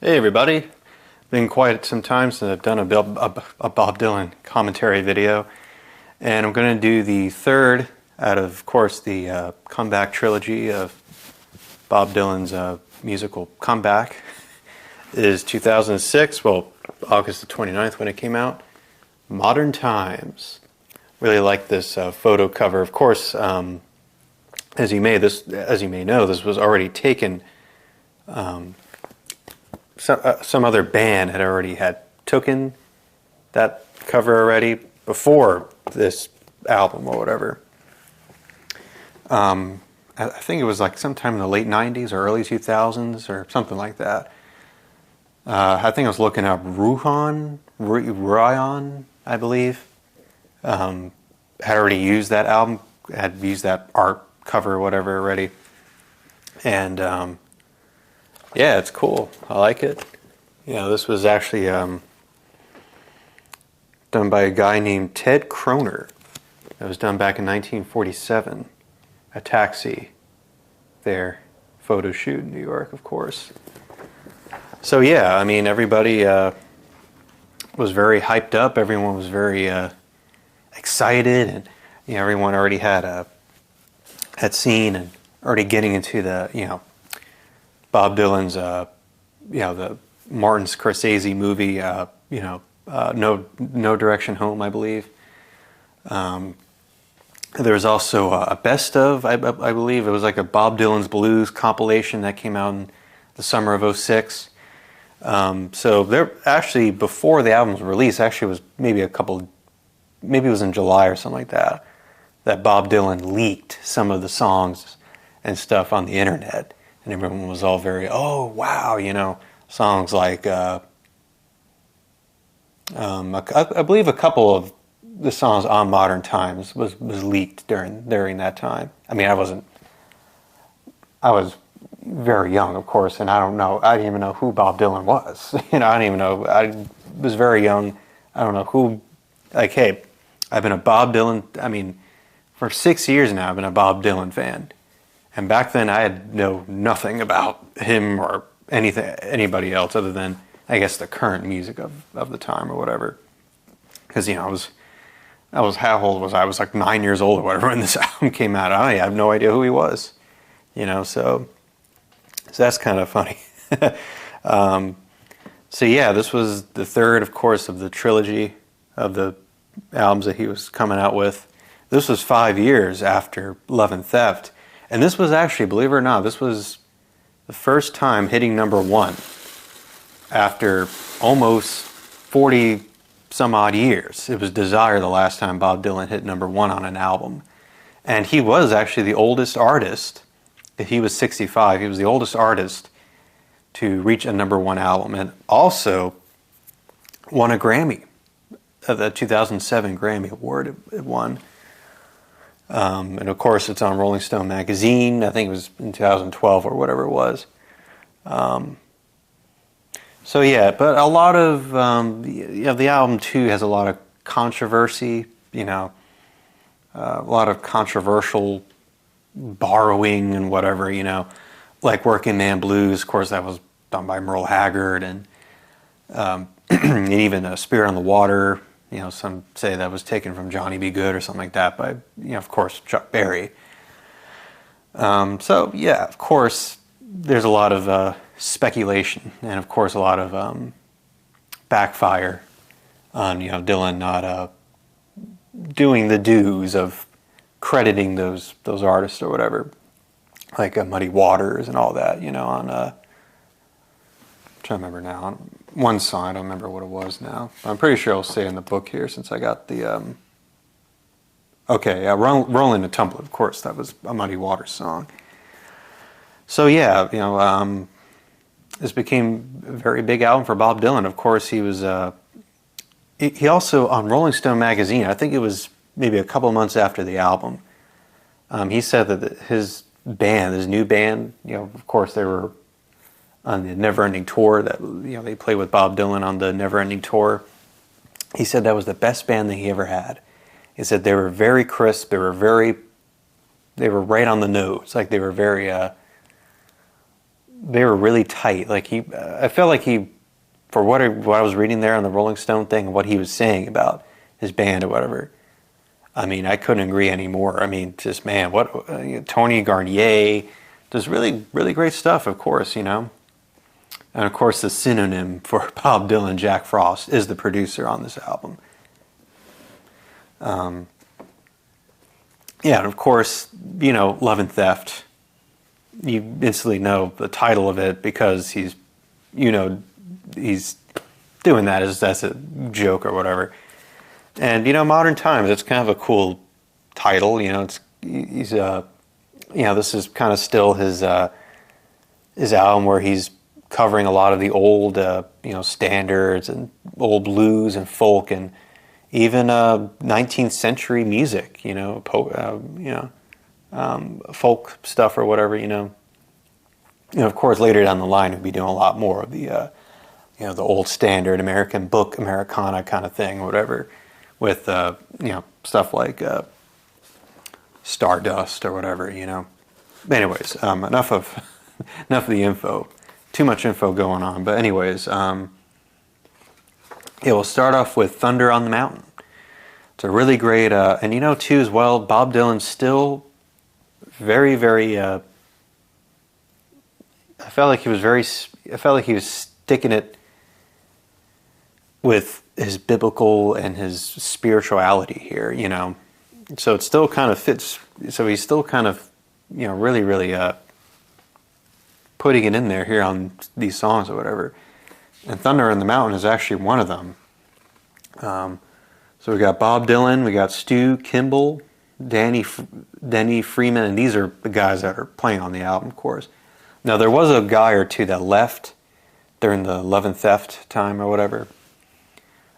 Hey everybody, been quite some time since I've done a Bob Dylan commentary video, and I'm going to do the third out of course, the comeback trilogy of Bob Dylan's musical comeback. It is 2006, well, August the 29th when it came out, Modern Times. Really like this photo cover. Of course, as you may know, this was already taken. Some other band had taken that cover already before this album or whatever. I think it was like sometime in the late 90s or early 2000s or something like that. I think I was looking up Ryan, I believe, had already used that album, had used that art cover or whatever already. And yeah, it's cool. I like it. You know, this was actually done by a guy named Ted Kroner. It was done back in 1947. A Taxi, their photo shoot in New York, of course. So yeah, I mean, everybody was very hyped up. Everyone was very excited, and you know, everyone already had seen and already getting into the Bob Dylan's the Martin Scorsese movie No Direction Home, I believe. There was also a best of, I believe it was like a Bob Dylan's Blues compilation that came out in the summer of '06. So there actually, before the album was released, actually was maybe it was in July or something like that Bob Dylan leaked some of the songs and stuff on the internet. And everyone was all very, oh, wow, songs like, I believe a couple of the songs on Modern Times was leaked during that time. I mean, I was very young, of course, and I didn't even know who Bob Dylan was. I didn't even know, I was very young. I don't know who, hey, I've been a Bob Dylan, for 6 years now, I've been a Bob Dylan fan. And back then, I had nothing about him or anybody else other than, I guess, the current music of the time or whatever. Because I was how old was I? I was like 9 years old or whatever when this album came out. I have no idea who he was, So that's kind of funny. So yeah, this was the third, of course, of the trilogy of the albums that he was coming out with. This was 5 years after Love and Theft. And this was actually, believe it or not, this was the first time hitting number one after almost 40 some odd years. It was Desire the last time Bob Dylan hit number one on an album. And he was actually the oldest artist. He was 65. He was the oldest artist to reach a number one album, and also won a Grammy, the 2007 Grammy Award it won. And of course, it's on Rolling Stone magazine. I think it was in 2012 or whatever it was. So yeah, but a lot of the album too has a lot of controversy. A lot of controversial borrowing and whatever. Like Working Man Blues. Of course, that was done by Merle Haggard, and and even Spirit on the Water. Some say that was taken from Johnny B. Good or something like that by, of course, Chuck Berry. So, yeah, of course, there's a lot of speculation and, of course, a lot of backfire on, Dylan not doing the dues of crediting those artists or whatever, like Muddy Waters and all that, on... I'm trying to remember now. On one song, I don't remember what it was now. I'm pretty sure I'll say in the book here since I got the... Rolling the Tumbler, of course. That was a Muddy Waters song. So yeah, this became a very big album for Bob Dylan. Of course, he was... he also, on Rolling Stone magazine, I think it was maybe a couple months after the album, he said that his new band, of course they were on the Neverending Tour, that they played with Bob Dylan on the Neverending Tour. He said that was the best band that he ever had. He said they were very crisp, they were right on the nose, like they were very they were really tight. Like I felt like he, for what I was reading there on the Rolling Stone thing and what he was saying about his band or whatever. I mean, I couldn't agree anymore. I mean, just man, what Tony Garnier does really really great stuff. Of course, and of course the synonym for Bob Dylan, Jack Frost, is the producer on this album. Yeah, and of course, Love and Theft. You instantly know the title of it because he's doing that as a joke or whatever. And Modern Times, it's kind of a cool title. This is kind of still his album where he's covering a lot of the old standards and old blues and folk and even 19th century music, folk stuff or whatever, of course, later down the line, we'll be doing a lot more of the old standard American book, Americana kind of thing, whatever, with, stuff like Stardust or whatever, But anyways, enough of the info. Too much info going on. But anyways, we'll start off with Thunder on the Mountain. It's a really great, and too as well, Bob Dylan's still very, very. I felt like he was sticking it with his biblical and his spirituality here, So it still kind of fits. So he's still kind of, really, really putting it in there here on these songs or whatever. And Thunder on the Mountain is actually one of them. So we got Bob Dylan, we got Stu Kimball, Denny Freeman, and these are the guys that are playing on the album, of course. Now there was a guy or two that left during the Love and Theft time or whatever.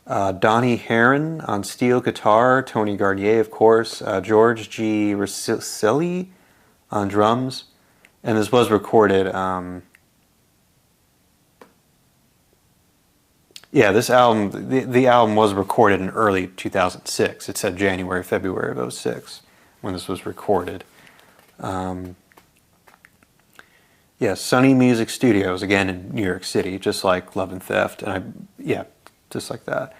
Donnie Herron on steel guitar, Tony Garnier, of course, George G. Rosselli on drums, and this was recorded. This album, the album was recorded in early 2006. It said January, February of 2006 when this was recorded. Sony Music Studios, again in New York City, just like Love and Theft, just like that.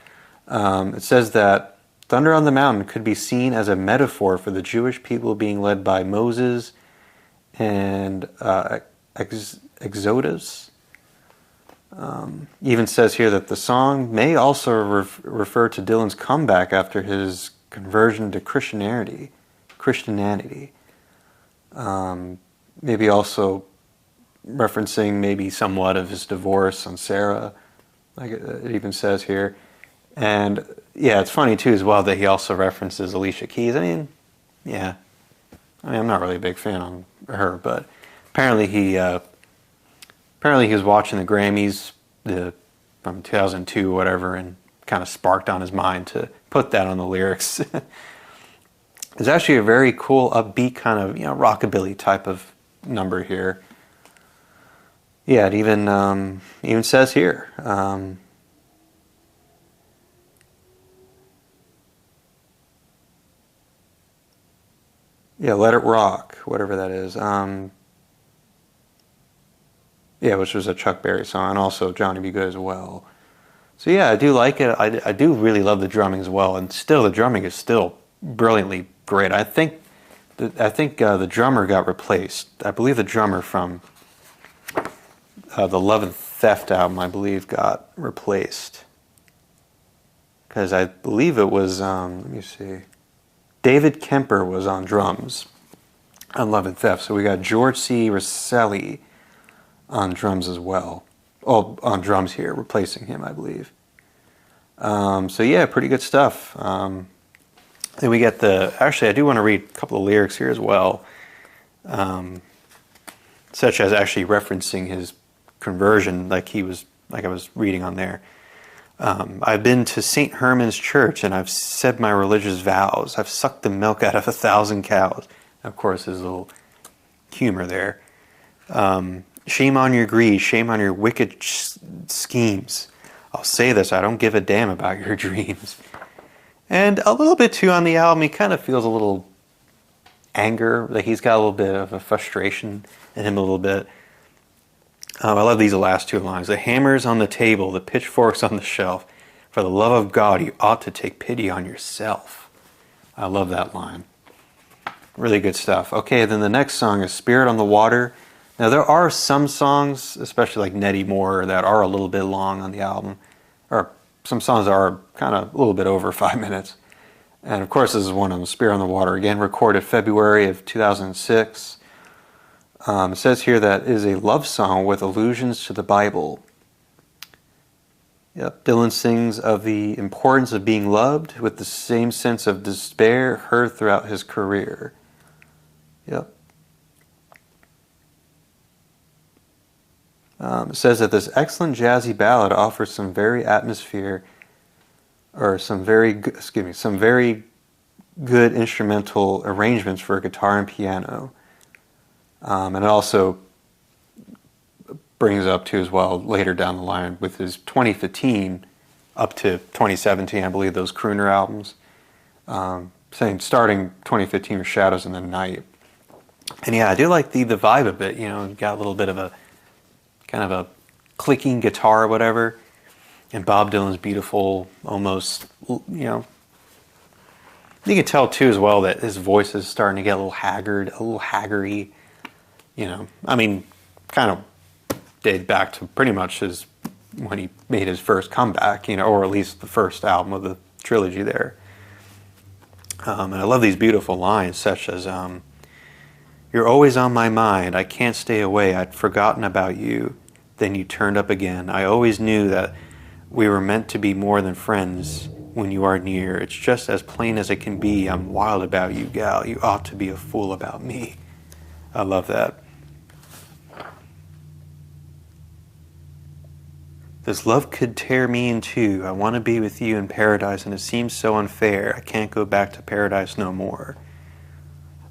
It says that Thunder on the Mountain could be seen as a metaphor for the Jewish people being led by Moses and Exodus. Even says here that the song may also refer to Dylan's comeback after his conversion to Christianity. Maybe also referencing maybe somewhat of his divorce on Sarah, like it even says here. And it's funny too as well that he also references Alicia Keys. I'm not really a big fan on her, but apparently he was watching the Grammys from 2002 or whatever and kind of sparked on his mind to put that on the lyrics. It's actually a very cool, upbeat kind of rockabilly type of number here. It even says here. Let It Rock, whatever that is. Which was a Chuck Berry song, and also Johnny B. Good as well. So I do like it. I do really love the drumming as well, and still the drumming is still brilliantly great. I think the drummer got replaced. I believe the drummer from the Love and Theft album, I believe, got replaced. Because I believe it was, let me see, David Kemper was on drums on Love and Theft. So we got George C. Rosselli on drums as well. Oh, on drums here, replacing him, I believe. Pretty good stuff. Then we get actually I do want to read a couple of lyrics here as well. Such as actually referencing his conversion, like I was reading on there. I've been to St. Herman's Church and I've said my religious vows. I've sucked the milk out of 1,000 cows. Of course, there's a little humor there. Shame on your greed, shame on your wicked schemes. I'll say this, I don't give a damn about your dreams. And a little bit too on the album, he kind of feels a little anger, like he's got a little bit of a frustration in him a little bit. I love these last two lines. The hammer's on the table, the pitchfork's on the shelf. For the love of God, you ought to take pity on yourself. I love that line. Really good stuff. Okay, then the next song is Spirit on the Water. Now there are some songs, especially like Nettie Moore, that are a little bit long on the album. Or some songs that are kind of a little bit over 5 minutes. And of course this is one of them, Spirit on the Water. Again, recorded February of 2006. It says here that it is a love song with allusions to the Bible. Yep. Dylan sings of the importance of being loved with the same sense of despair heard throughout his career. Yep. It says that this excellent jazzy ballad offers some very some very good instrumental arrangements for guitar and piano. And it also brings up to as well later down the line with his 2015 up to 2017, I believe, those crooner albums. Saying starting 2015 with Shadows in the Night. And yeah, I do like the vibe of it. You know, got a little bit of a kind of a clicking guitar or whatever. And Bob Dylan's beautiful, almost, you know. You can tell too as well that his voice is starting to get a little haggard, a little haggery. You know, I mean, kind of dated back to pretty much when he made his first comeback, you know, or at least the first album of the trilogy there. And I love these beautiful lines, such as, you're always on my mind, I can't stay away, I'd forgotten about you, then you turned up again. I always knew that we were meant to be more than friends when you are near. It's just as plain as it can be, I'm wild about you, gal, you ought to be a fool about me. I love that. This love could tear me in two. I want to be with you in paradise, and it seems so unfair. I can't go back to paradise no more.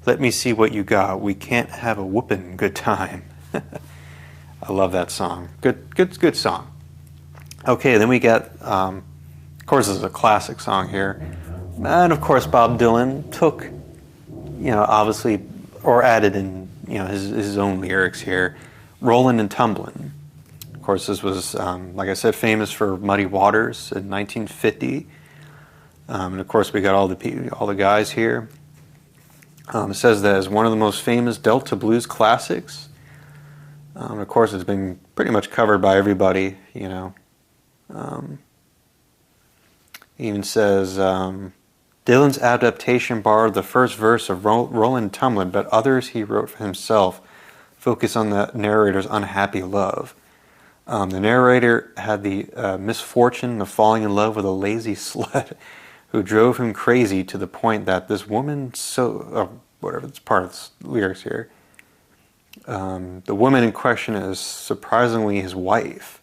Let me see what you got. We can't have a whoopin' good time. I love that song. Good song. Okay, then we get, of course, this is a classic song here. And of course, Bob Dylan took, you know, obviously, or added in, you know, his own lyrics here. Rollin' and Tumblin'. Of course, this was, like I said, famous for Muddy Waters in 1950. And of course, we got all the guys here. It says that it's one of the most famous Delta blues classics. And of course, it's been pretty much covered by everybody, you know. It even says, Dylan's adaptation borrowed the first verse of Rollin' Tumblin', but others he wrote for himself focus on the narrator's unhappy love. The narrator had the misfortune of falling in love with a lazy slut who drove him crazy to the point that this woman, whatever, it's part of the lyrics here, the woman in question is surprisingly his wife.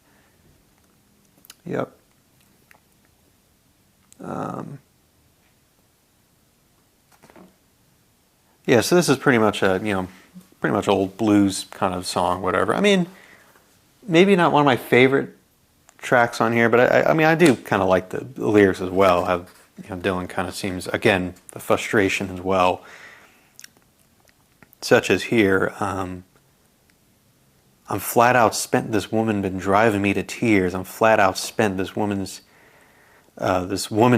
Yep. Yeah, so this is pretty much pretty much old blues kind of song, whatever. I mean, maybe not one of my favorite tracks on here, but I mean, I do kind of like the lyrics as well. How, you know, Dylan kind of seems, again, the frustration as well. Such as here, I'm flat out spent. This woman been driving me to tears. I'm flat out spent. This woman,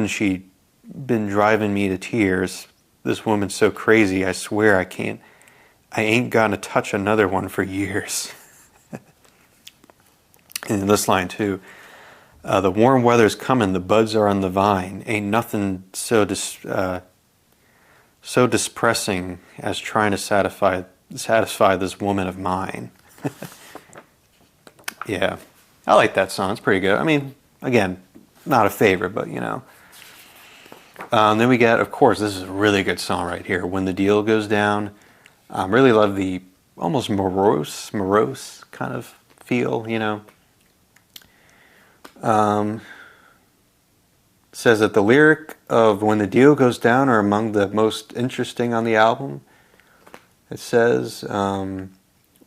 she been driving me to tears. This woman's so crazy. I swear I ain't gonna touch another one for years. And this line too. The warm weather's coming, the buds are on the vine. Ain't nothing so distressing as trying to satisfy this woman of mine. Yeah, I like that song. It's pretty good. I mean, again, not a favorite, but you know. Then we get, of course, this is a really good song right here. When the Deal Goes Down. Really love the almost morose kind of feel, you know. Says that the lyric of When the Deal Goes Down are among the most interesting on the album. It says, well,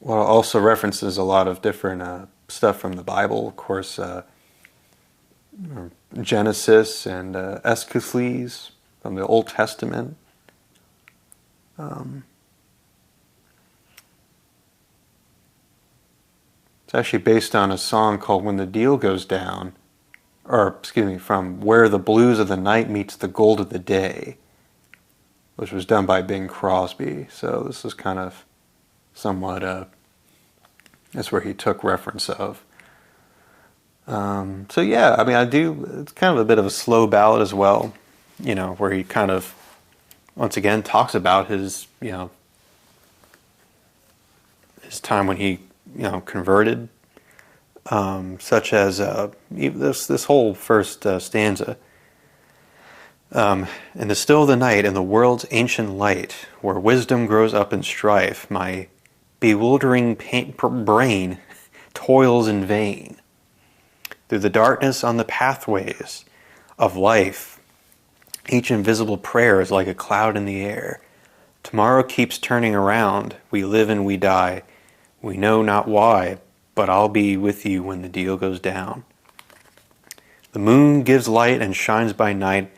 also references a lot of different stuff from the Bible, of course, Genesis and Eschatology from the Old Testament. It's actually based on a song called When the Deal Goes Down, or excuse me, from Where the Blues of the Night Meets the Gold of the Day, which was done by Bing Crosby. So this is kind of somewhat, that's where he took reference of. So yeah, I mean, it's kind of a bit of a slow ballad as well, you know, where he kind of, once again, talks about his, you know, his time when he, you know, converted, such as this whole first stanza. In the still of the night, in the world's ancient light, where wisdom grows up in strife, my bewildering brain toils in vain. Through the darkness on the pathways of life, each invisible prayer is like a cloud in the air. Tomorrow keeps turning around, we live and we die. We know not why, but I'll be with you when the deal goes down. The moon gives light and shines by night.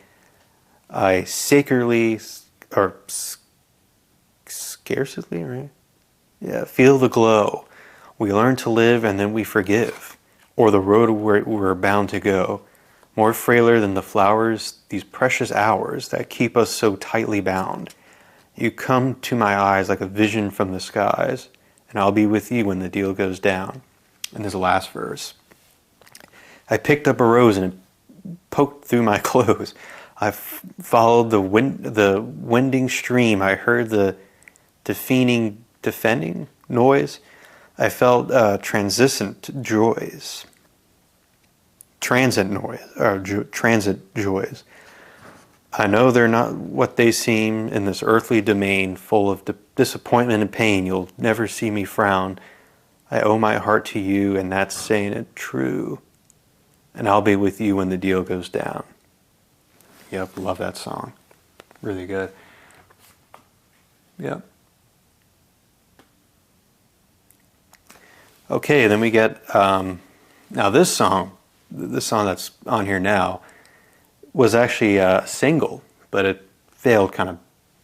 I scarcely, right? Yeah, feel the glow. We learn to live and then we forgive, or the road we're bound to go. More frailer than the flowers, these precious hours that keep us so tightly bound. You come to my eyes like a vision from the skies, and I'll be with you when the deal goes down. And there's the last verse. I picked up a rose and it poked through my clothes. I followed the winding stream. I heard the defending noise. I felt transit joys. I know they're not what they seem in this earthly domain, full of disappointment and pain. You'll never see me frown. I owe my heart to you, and that's saying it true. And I'll be with you when the deal goes down. Yep, love that song. Really good. Yep. Okay, then we get, now this song that's on here now, was actually a single, but it failed kind of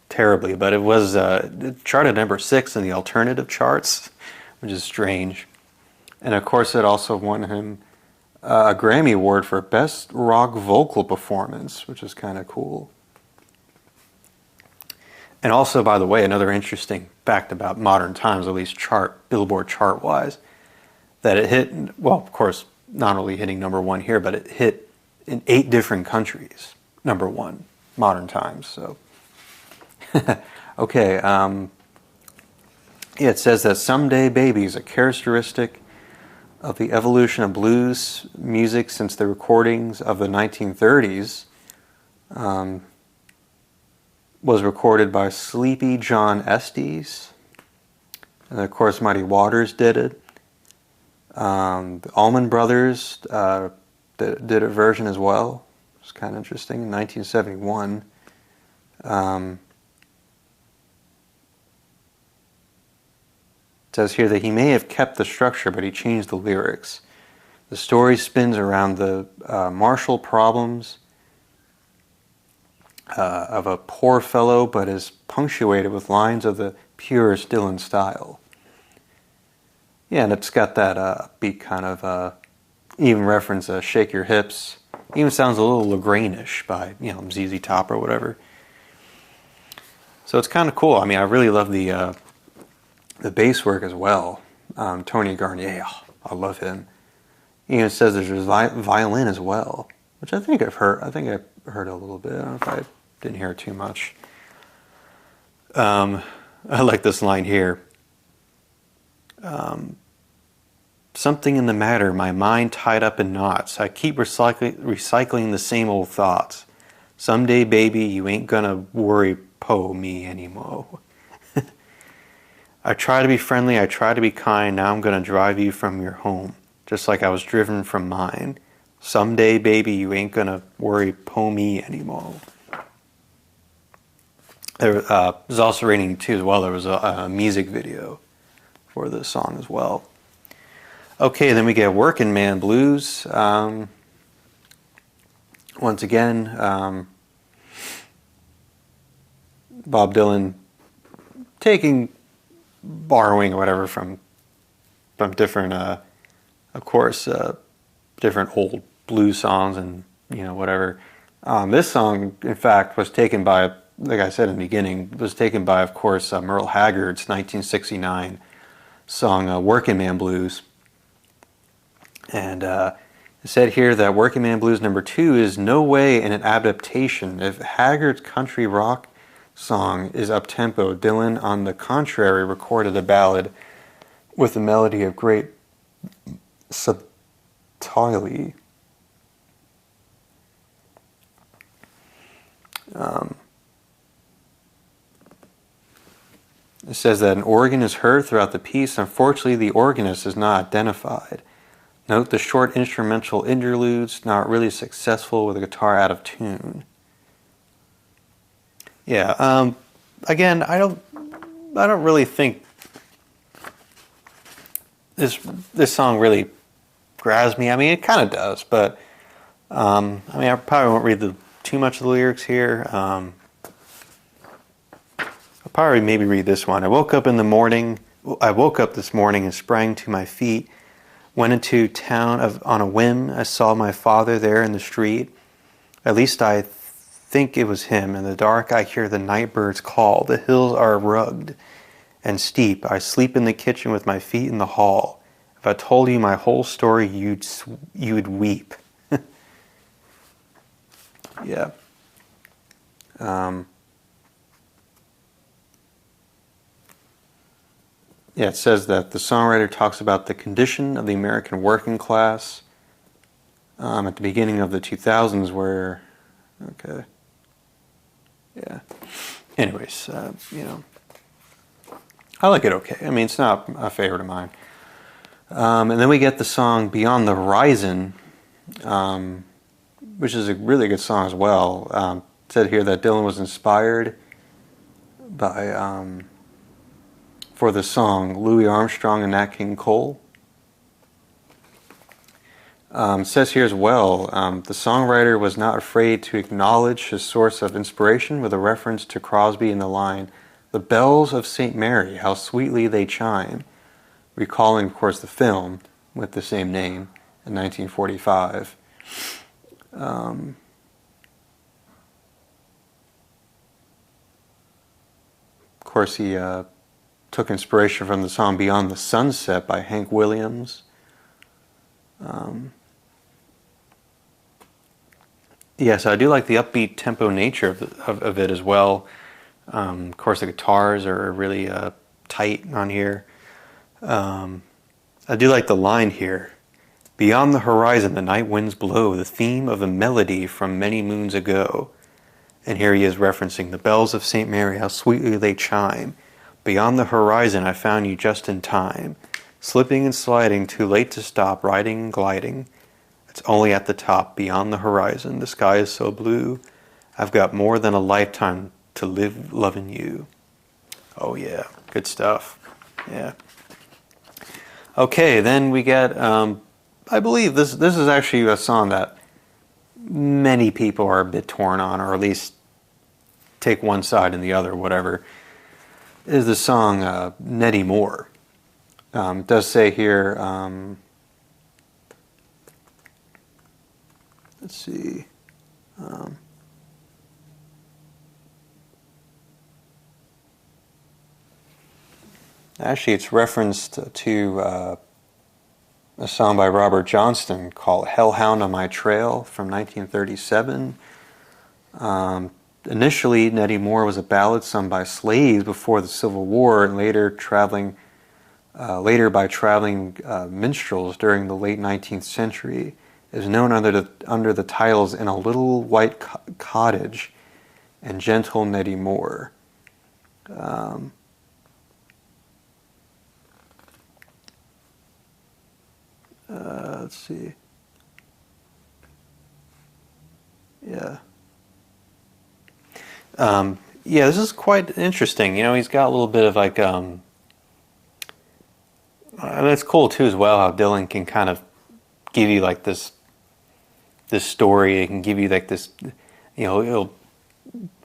terribly. But it was it charted number 6 in the alternative charts, which is strange. And of course, it also won him a Grammy Award for Best Rock Vocal Performance, which is kind of cool. And also, by the way, another interesting fact about Modern Times, at least Billboard chart-wise, that it hit, well, of course, not only hitting number 1 here, but it hit in 8 different countries, number 1, Modern Times. So, okay. Yeah, it says that Someday Baby is a characteristic of the evolution of blues music since the recordings of the 1930s. Was recorded by Sleepy John Estes. And of course, Muddy Waters did it. The Allman Brothers did a version as well. It's kind of interesting. In 1971. It says here that he may have kept the structure, but he changed the lyrics. The story spins around the martial problems of a poor fellow, but is punctuated with lines of the purest Dylan style. Yeah, and it's got that beat kind of, even reference Shake Your Hips. Even sounds a little Lagrange by, ZZ Top or whatever. So it's kind of cool. I mean, I really love the bass work as well. Tony Garnier, I love him. Even it says there's violin as well, which I think I've heard. I think I heard a little bit. I don't know if I didn't hear it too much. I like this line here. Something in the matter, my mind tied up in knots. I keep recycling the same old thoughts. Someday, baby, you ain't gonna worry me anymore. I try to be friendly, I try to be kind, now I'm gonna drive you from your home, just like I was driven from mine. Someday, baby, you ain't gonna worry me anymore. There was also reading too as well, there was a music video for this song as well. Okay, then we get Working Man Blues. Once again, Bob Dylan borrowing or whatever from different of course, different old blues songs and whatever. This song, in fact, was taken by, like I said in the beginning, was taken by, of course, Merle Haggard's 1969 song "Working Man Blues," and it said here that "Working Man Blues #2" is no way an adaptation. If Haggard's country rock song is up-tempo, Dylan, on the contrary, recorded a ballad with a melody of great subtlety. It says that an organ is heard throughout the piece. Unfortunately, the organist is not identified. Note the short instrumental interludes, not really successful with a guitar out of tune. Yeah. Again, I don't really think this song really grabs me. I mean, it kind of does, but I mean, I probably won't read too much of the lyrics here. I'll probably maybe read this one. I woke up this morning and sprang to my feet. Went into town on a whim. I saw my father there in the street. At least I think it was him. In the dark I hear the night birds call. The hills are rugged and steep. I sleep in the kitchen with my feet in the hall. If I told you my whole story, you'd weep. Yeah. Yeah, it says that the songwriter talks about the condition of the American working class at the beginning of the 2000s where, okay, yeah. Anyways, I like it okay. I mean, it's not a favorite of mine. And then we get the song Beyond the Horizon, which is a really good song as well. It said here that Dylan was inspired by, for the song, Louis Armstrong and Nat King Cole. It says here as well, the songwriter was not afraid to acknowledge his source of inspiration with a reference to Crosby in the line, "The bells of St. Mary, how sweetly they chime," recalling, of course, the film with the same name in 1945. Of course, he took inspiration from the song Beyond the Sunset by Hank Williams. Yes, I do like the upbeat tempo nature of it as well. Of course, the guitars are really tight on here. I do like the line here. Beyond the horizon, the night winds blow, the theme of a melody from many moons ago. And here he is referencing the bells of St. Mary, how sweetly they chime. Beyond the horizon, I found you just in time. Slipping and sliding, too late to stop, riding and gliding. It's only at the top, beyond the horizon. The sky is so blue. I've got more than a lifetime to live loving you. Oh yeah, good stuff. Yeah. Okay, then we get, I believe this is actually a song that many people are a bit torn on, or at least take one side and the other, whatever. Is the song Nettie Moore. It does say here, let's see, actually it's referenced to a song by Robert Johnston called Hellhound on My Trail from 1937. Initially, Nettie Moore was a ballad sung by slaves before the Civil War, and later by traveling minstrels during the late 19th century. It is known under the titles In a Little White Cottage and Gentle Nettie Moore. Let's see. Yeah. Yeah, this is quite interesting. You know, he's got a little bit of like, and it's cool too as well how Dylan can kind of give you like this story. It can give you like this, you know, he'll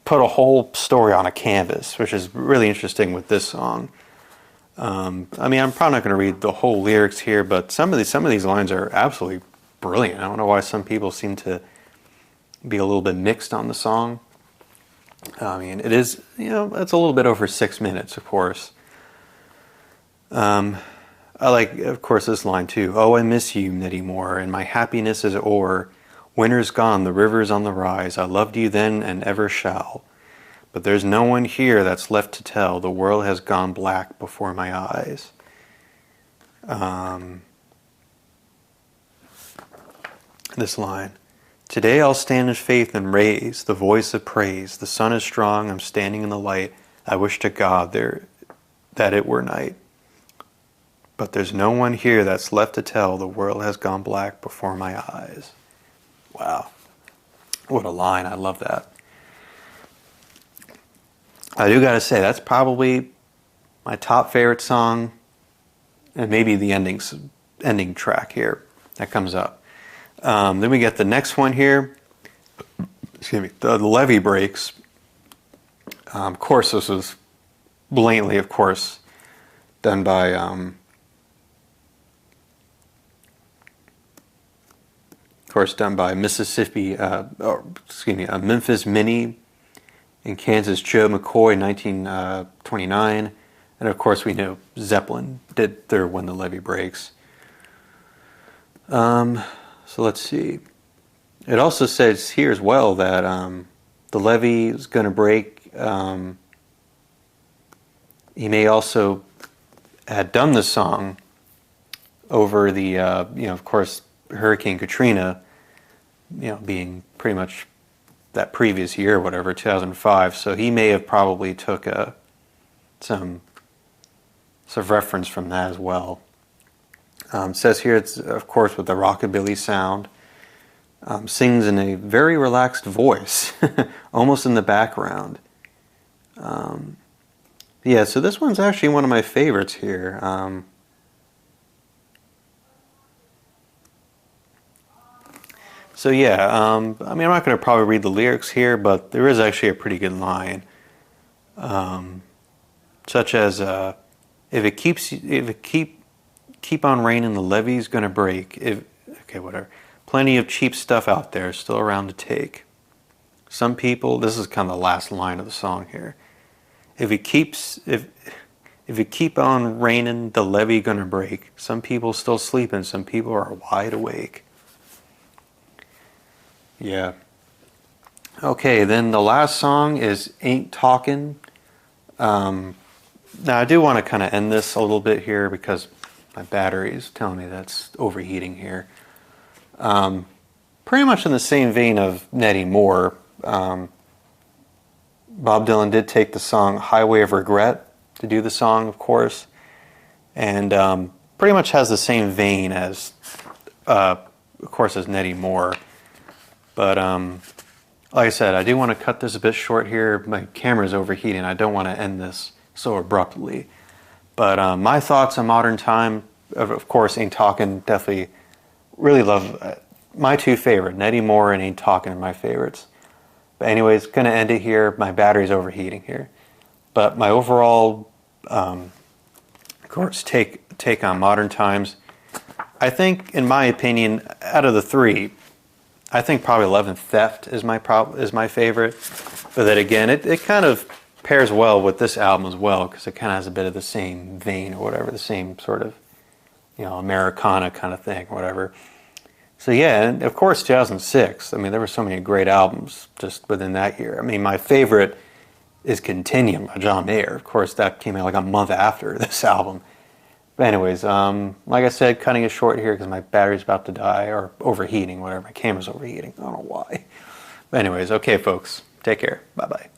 put a whole story on a canvas, which is really interesting with this song. I mean, I'm probably not going to read the whole lyrics here, but some of these lines are absolutely brilliant. I don't know why some people seem to be a little bit mixed on the song. I mean, it is, it's a little bit over 6 minutes, of course. I like, of course, this line too. Oh, I miss you, Nettie Moore, and my happiness is o'er. Winter's gone, the river's on the rise. I loved you then and ever shall. But there's no one here that's left to tell. The world has gone black before my eyes. This line. Today I'll stand in faith and raise the voice of praise. The sun is strong, I'm standing in the light. I wish to God that it were night. But there's no one here that's left to tell. The world has gone black before my eyes. Wow. What a line. I love that. I do gotta say, that's probably my top favorite song, and maybe the ending track here that comes up. Then we get the next one here. Excuse me. The Levee Breaks. Of course, this was blatantly, of course, done by Mississippi, Memphis Minnie and Kansas Joe McCoy in 1929. And of course we know Zeppelin did their When the Levee Breaks. So let's see. It also says here as well that the levee is going to break. He may also had done the song over the, of course, Hurricane Katrina, being pretty much that previous year, whatever, 2005. So he may have probably took some reference from that as well. It says here it's, of course, with the rockabilly sound. Sings in a very relaxed voice, almost in the background. Yeah, so this one's actually one of my favorites here. So yeah, I mean, I'm not going to probably read the lyrics here, but there is actually a pretty good line, such as, "If it keep on raining, the levee's going to break. Okay, whatever. Plenty of cheap stuff out there, still around to take. Some people." This is kind of the last line of the song here. If it keep on raining, the levee going to break. Some people still sleeping, some people are wide awake. Yeah. Okay, then the last song is Ain't Talkin'. Now I do want to kind of end this a little bit here because my battery is telling me that's overheating here. Pretty much in the same vein of Nettie Moore, Bob Dylan did take the song Highway of Regret to do the song, of course, and pretty much has the same vein as, of course, as Nettie Moore. But like I said, I do want to cut this a bit short here. My camera's overheating. I don't want to end this so abruptly. But my thoughts on Modern Time, of course, Ain't Talkin', definitely really love my two favorite, Nettie Moore and Ain't Talkin' are my favorites. But anyways, going to end it here. My battery's overheating here. But my overall, of course, take on Modern Times, I think, in my opinion, out of the three, I think probably 11th Theft is my favorite. But then again, it kind of pairs well with this album as well because it kind of has a bit of the same vein or whatever, the same sort of, Americana kind of thing, whatever. So yeah, and of course 2006, I mean, there were so many great albums just within that year. I mean, my favorite is Continuum by John Mayer. Of course, that came out like a month after this album. But anyways, like I said, cutting it short here because my battery's about to die, or overheating, whatever. My camera's overheating. I don't know why. But anyways, okay, folks. Take care. Bye-bye.